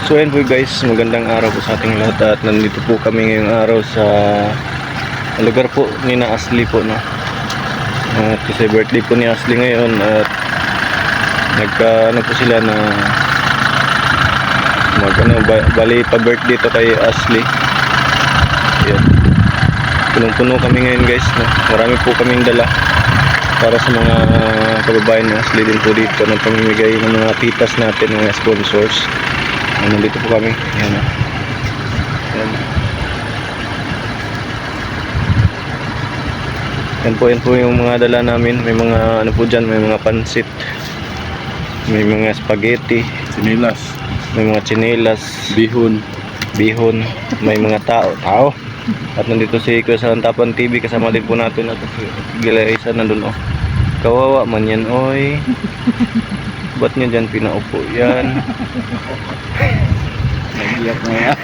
So ayun po guys, magandang araw po sa ating lahat at nandito po kami ngayong araw sa lugar po ni na Ashley po, no? At kasi birthday po ni Ashley ngayon at ano po sila na bali pa birthday to kay Ashley. Ayan. Punong-puno kami ngayon guys, no? Marami po kaming dala para sa mga kababayan ni Ashley din po dito na pamimigay ng mga titas natin, mga sponsors. Nandito po kami. Ayan. Ayan. Yan po yung mga dala namin. May mga ano po dyan, may mga pansit, may mga spaghetti, Sinilas, may mga tsinelas, bihon, may mga tao. At nandito si Kuya sa Tapan TV, kasama din po natin at Gilaysa nandun, oh. Kawawa man yan, oy. Ba't niya dyan pinaupo yan? nagiyak na yan.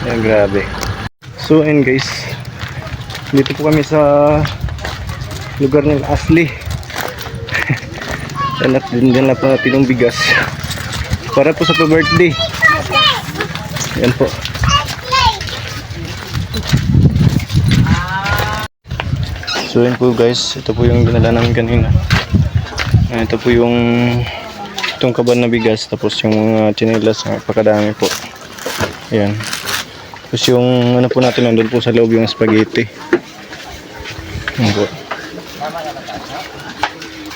Yan, grabe. So and guys, dito po kami sa lugar ng Ashley. At din na po natin yung bigas para po sa pa-birthday. Yan po. So yun po guys, ito po yung dinala namin kanina. Ito po yung itong kaban na bigas, tapos yung mga tsinelas, napakadami po. Ayan. Tapos yung ano po natin, nandun po sa loob yung spaghetti. Ayan po.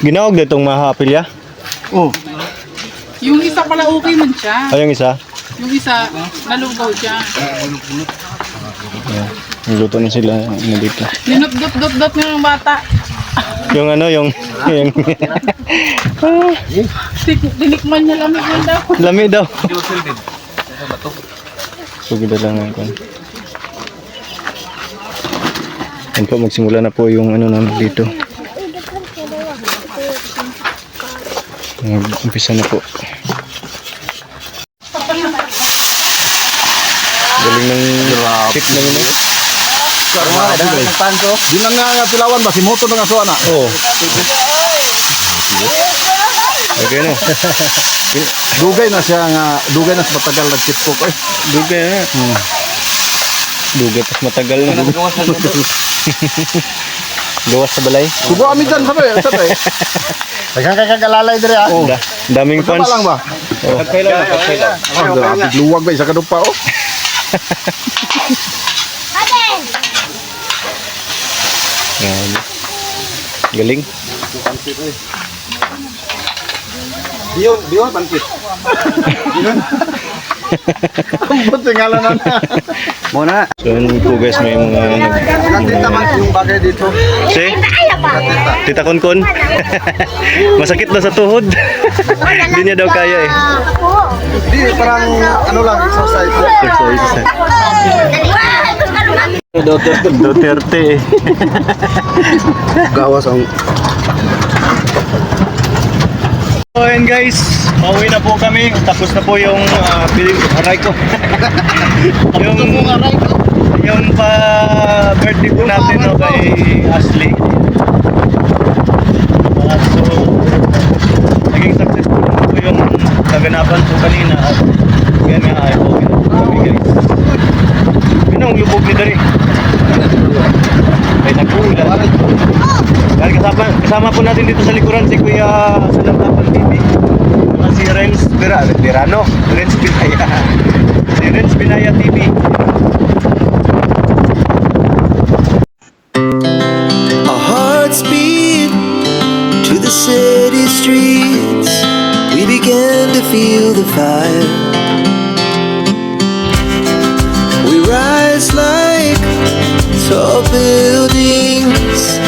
Ginawag na itong mahapil ya? Oh, Yung isa pala okay man siya. Ay, yung isa? Yung isa, nalugaw siya. Ayan. Niluto na sila dito. Ninot-dot-dot-dot ng bata. Yung ano, yung Tinikman niya lamig man daw. lami daw. Sugida lang ngayon. Yan po, magsimula na po yung ano namin dito. Umpisa na po. Galing ng chip na yun, eh. di na nga tilawan ba si moto na nga so ana. Oo. Okay no. Dugay na siya nga, dugay na sa matagal nagtipok eh. Dugay na. Dugay pas matagal na. Gawas sa balay. Sugo kami dyan sabi. Daghang kay kagalalay dire ah. Daming fans. Lang ba? Kailan. Grabe luwag ba isa ka dupa oh. Galing. Biyon pankit. Ang buti ngalan na. Muna. So yun po guys, may mga Nakita man yung bagay dito. si Tita Konkon. Masakit na sa tuhod. Hindi niya daw kaya eh. Di parang ano lang exercise. Duterte eh. Gawas ang So and guys, pauwi na po kami. Tapos na po yung aray ko. yung pa birthday po natin, no, kay Ashley. So naging successful po yung kaganapan po kanina. At yan nga ay po kami guys. Yun ang lubog ni Dari. Ay nag-uulan. Kasama po natin dito sa likuran si Kuya sa Tapan TV. Si Renz Birano. Renz Binaya. Si Renz Binaya TV. Our hearts beat to the city streets. We began to feel the fire. We rise like tall buildings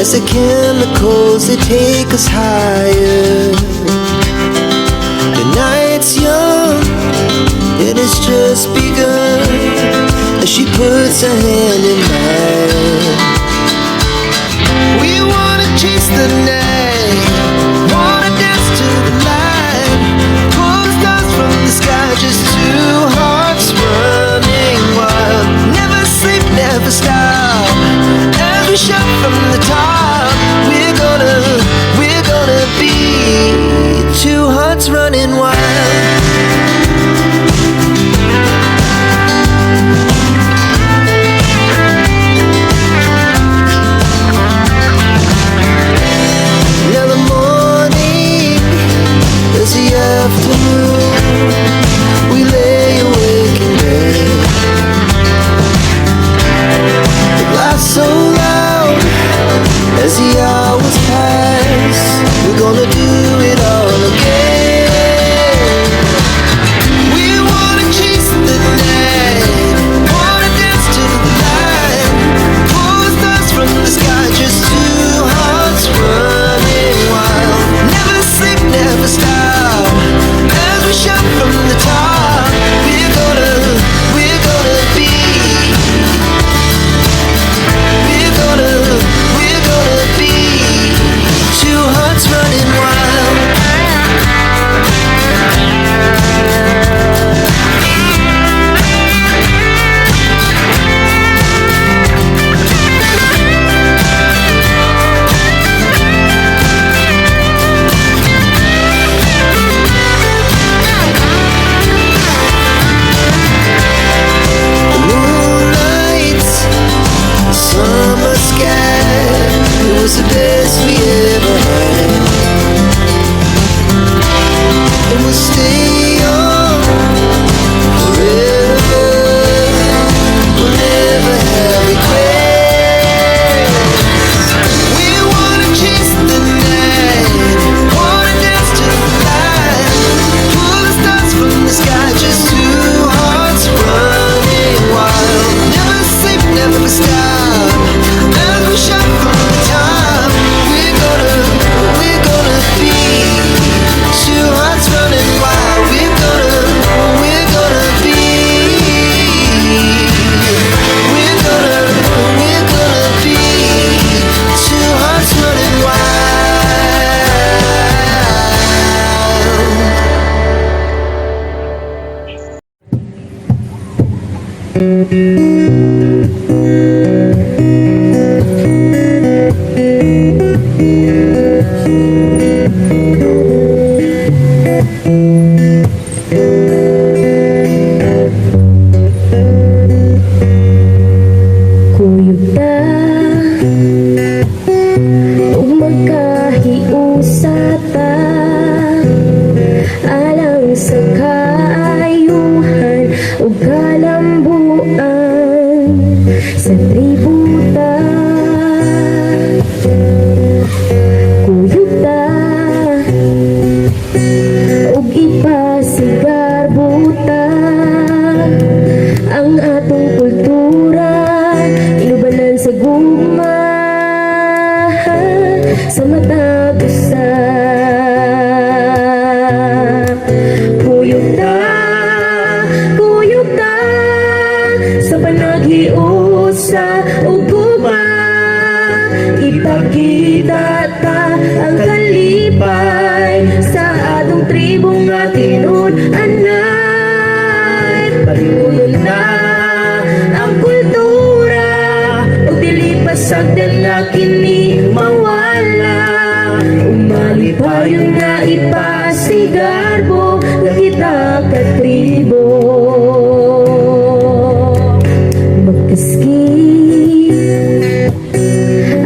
as the chemicals they take us higher. The night's young, it has just begun as she puts her hand in mine. We wanna chase the night, wanna dance to the light, pull the stars from the sky, just two hearts running wild. Never sleep, never stop, as we shout from the top. We're gonna be two hearts running wild. afternoon, we lay awake in bed. The laugh so loud as the hours pass. We're gonna do it all again. We wanna chase the night, wanna dance to the light, pull the stars from the sky, just two hearts running wild. Never sleep, never stop, as we shout from the top. We're gonna be, we're gonna be two hearts running wild. Moonlight, summer sky, it was the best we ever had. And we'll stay on forever, we'll never have regrets. We wanna chase the night, wanna dance to the light, pull the stars from the sky, just two hearts running wild. Never sleep, never stop, as we shout from the top. We're gonna be two hearts running wild. We're gonna be, we're gonna be two hearts running wild. Kuyog ta ug magkahiusata alang sa kaayuhan ug kalambuan sa tributa. Kuyog ta ug ipasigar buta ang atong kultura, inubanan sa gugma sa matag usa. Kuyog ta sa panaghiusa ug gugma, ipakita ta ang kalipay sa atong tribo nga tinud-anay. Palimuyon na ang kultura ug dili pasagdan nga kini mawala. Umalipayon nga ipasigarbo nga kita ka tribo. Magkaski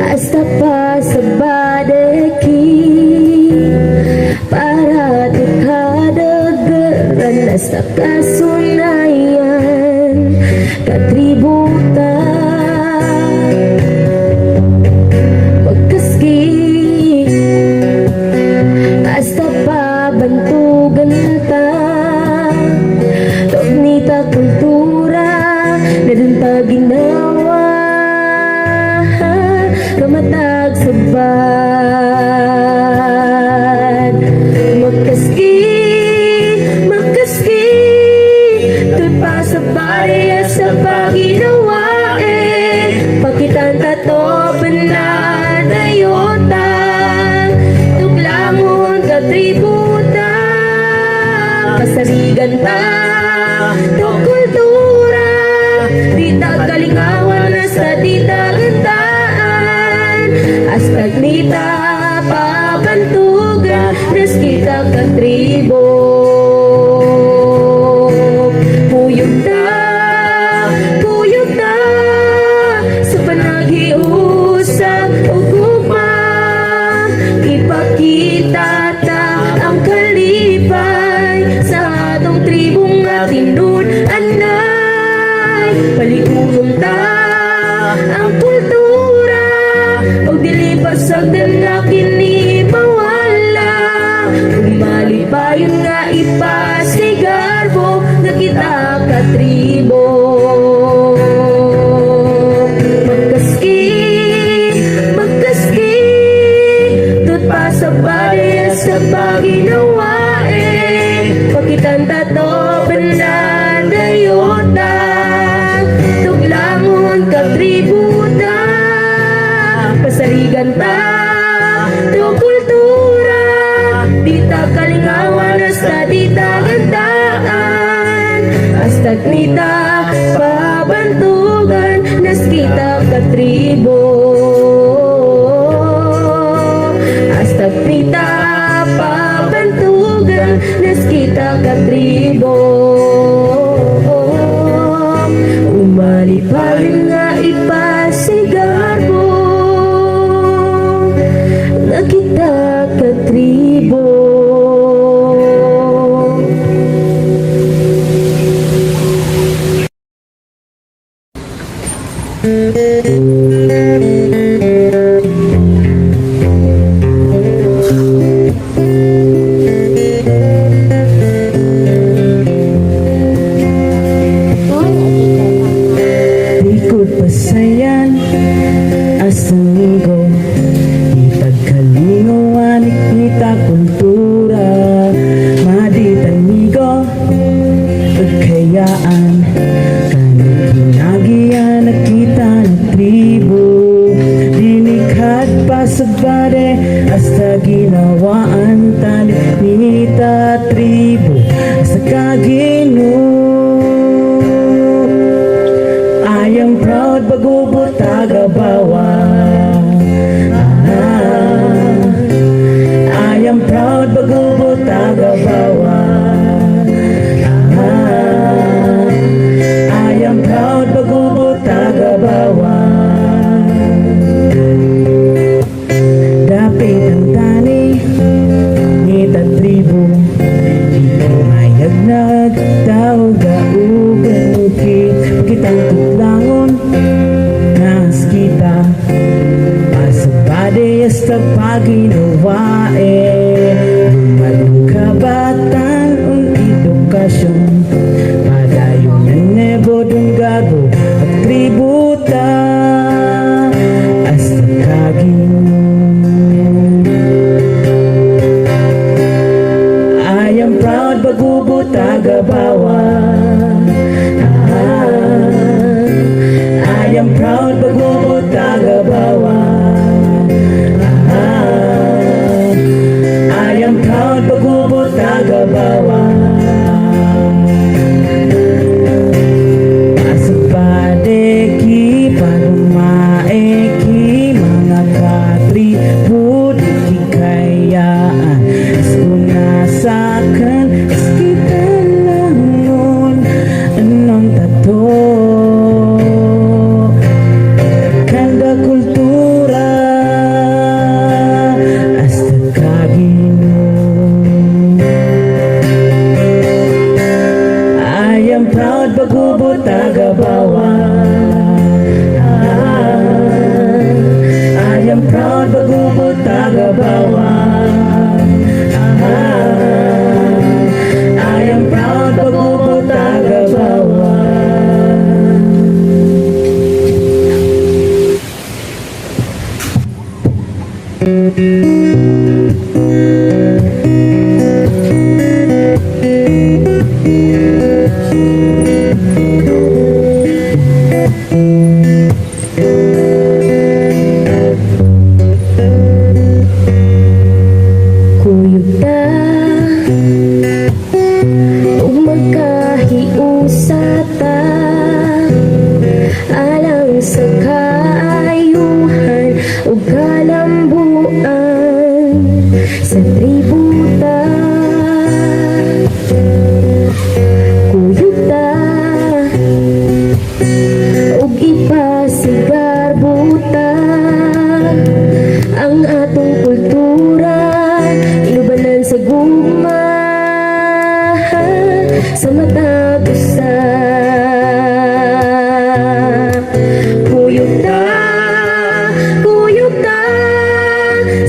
hasta pa sa badaki para tukadagaran hasta kasunayan katributa. Magkaski hasta pa bantugan ta, tognita kultura na dun pa ginawa kamatag sabad. Magkaski to'y pa sa barya sa paginawa pakitan tato panadayota tuglangon ka tributa pasarigan ta to kultura di tagalingawan na sa di tagandaan hasta nita pabantugan nas kita ka tribo. Kuyog ta sa panaghiusa ug gugma, ipakita ta ang kalipay paginawain pagkitanta to penandayota tuglangon katributa pasarigan ta to kultura dita kalingawan hasta dita gandaan hasta nita pabantugan nas kita katribo hasta nita pabantugan nas kita katribo umalipalin nga ipasigarbo nga kita katribo. Ikot pasayan asaligo itagkalingawan ikita kultura maditanigo pagkayaan kanang ginagian nakita ng tribo dinikhat pa sa bade hasta ginawaan talit nita tribo hasta kagino. I am proud bagubo tagabawa. I am proud bagubo tagabawa. I am proud bagubo tagabawa. Dapit ang tani ngita tribo ikaw mayag nagtawag gaugan kitang tutlangon nas kita pasabade hasta paginawae lumadong kabatan ang edukasyon padayon na nebo dong gago at tributa hasta kagino. I am proud bagubo tagabawa. I am proud bagubo tagabawa. I am proud bagubo tagabawa. Asapade ki parumae ki mga katribo di kikayaan sunasakan kita lang nun anong tato kanda kultura hasta kagino. I am proud bagubo tagabawa. I am proud bagubo tagabawa. I am proud bagubo tagabawa. Kuyog ta ug magkahiusata alang sa kaayuhan ug kalambuan sa tributa. Kuyog ta ug ipasigarbuta ang atong kultura ilubanan sa gugma sa matag usa. Kuyog ta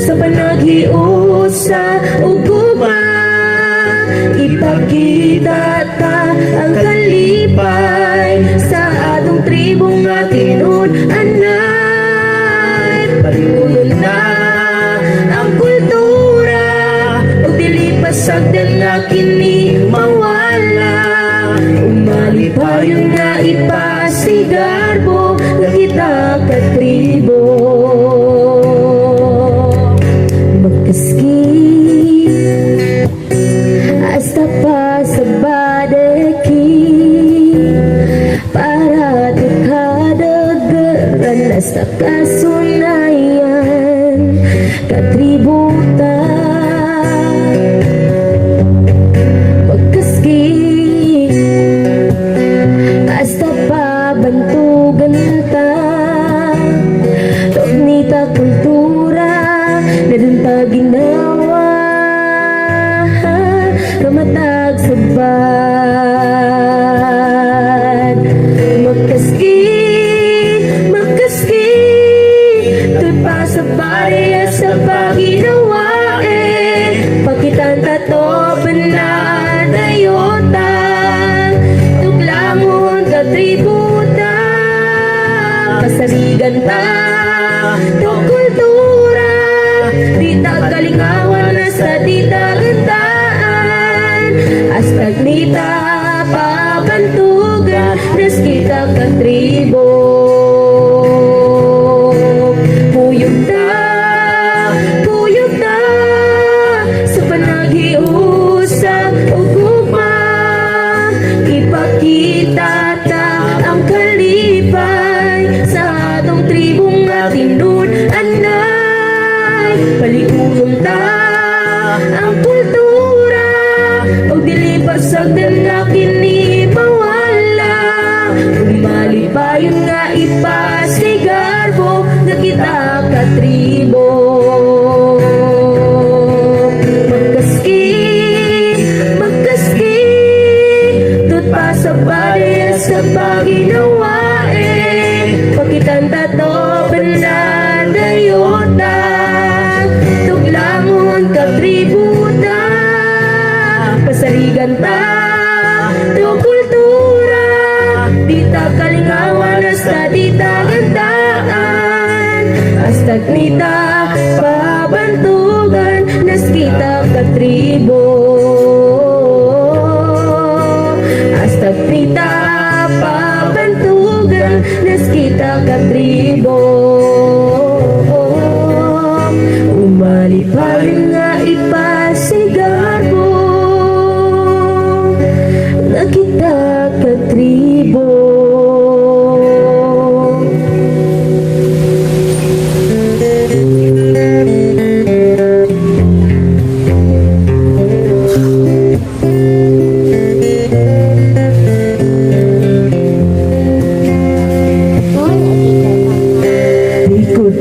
sa panaghiusa ug guba ipakita ta ang kalipay sa atong tribo nga tinud-anay. Pagtuyon na ang kultura ug Hasta kasunayan katributan pagkaski hasta pabantugan ta Tognita kultura na dun paginawa kamatag sabad magkaski sa bariya sa paginawa pakitan tato panadayota tuglamon katributa pasarigan ta to kultura di tagalingawan na sa di tagantaan hastag nita pabantugan nas kita katribo Puyog ta sa panaghiusap ug gugma ipakita ta ang kalipay sa atong tribong atinun anay palihulong ta ang kultura ug dili pasagdan na kini mawala ug malipayon nga ipasigarbo na kita katribo magkaski tut pa sa bariya sa paginawa pakitan tato panadayota tuglamon katributa pasarigan ta to kultura di ta kalingawan hasta di ta gandaan hasta nita pabantugan nas kita katribo hasta nita pabantugan nas kita katribo umalipayon nga ipasigarbo na kita katribo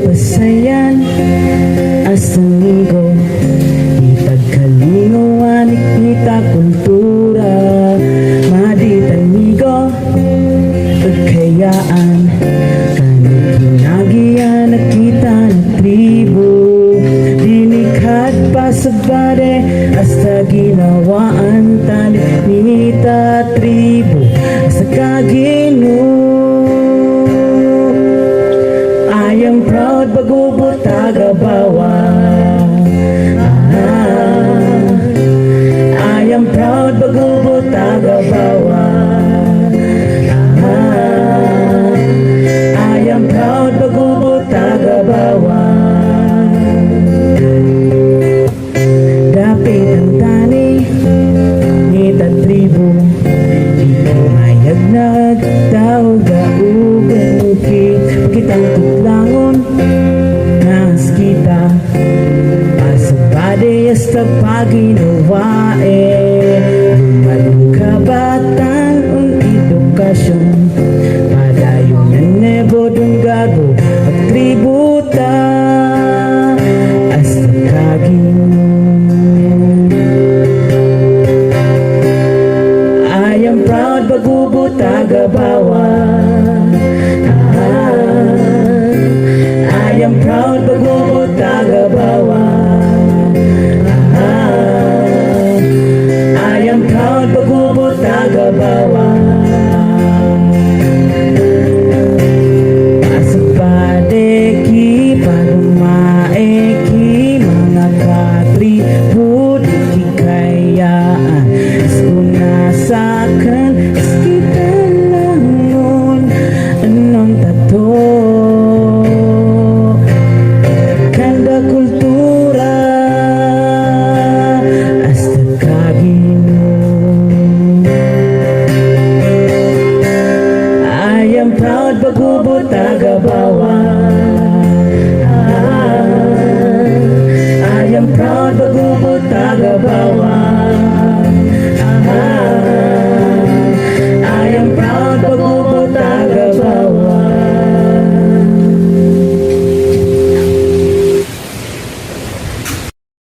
pasayan asang linggo itagkalingawan ikita kultura maditanigo pagkayaan kanang ginagian nakita ng tribo dinikhat pa sa bade hasta ginawaan talit nita tribo sa kagino I am proud bagubot tagabawa I am proud bagubot tagabawa I am proud bagubot tagabawa dapit ang tani nita tribo di pumayag nagtawag gaugan kitang tutlangon nas kita pasabade hasta paginawae lumadong kabatan ang edukasyon padayon ng nebo dong gago at tributa hasta kagin I am proud bagubot tagabawa I am proud bagubot tagabawa I am proud bagubot tagabawa asapade ki pagumae ki mga katribut kikayaan isunasakan kita langon anong tato kanda kultura hasta kagino kalingawan.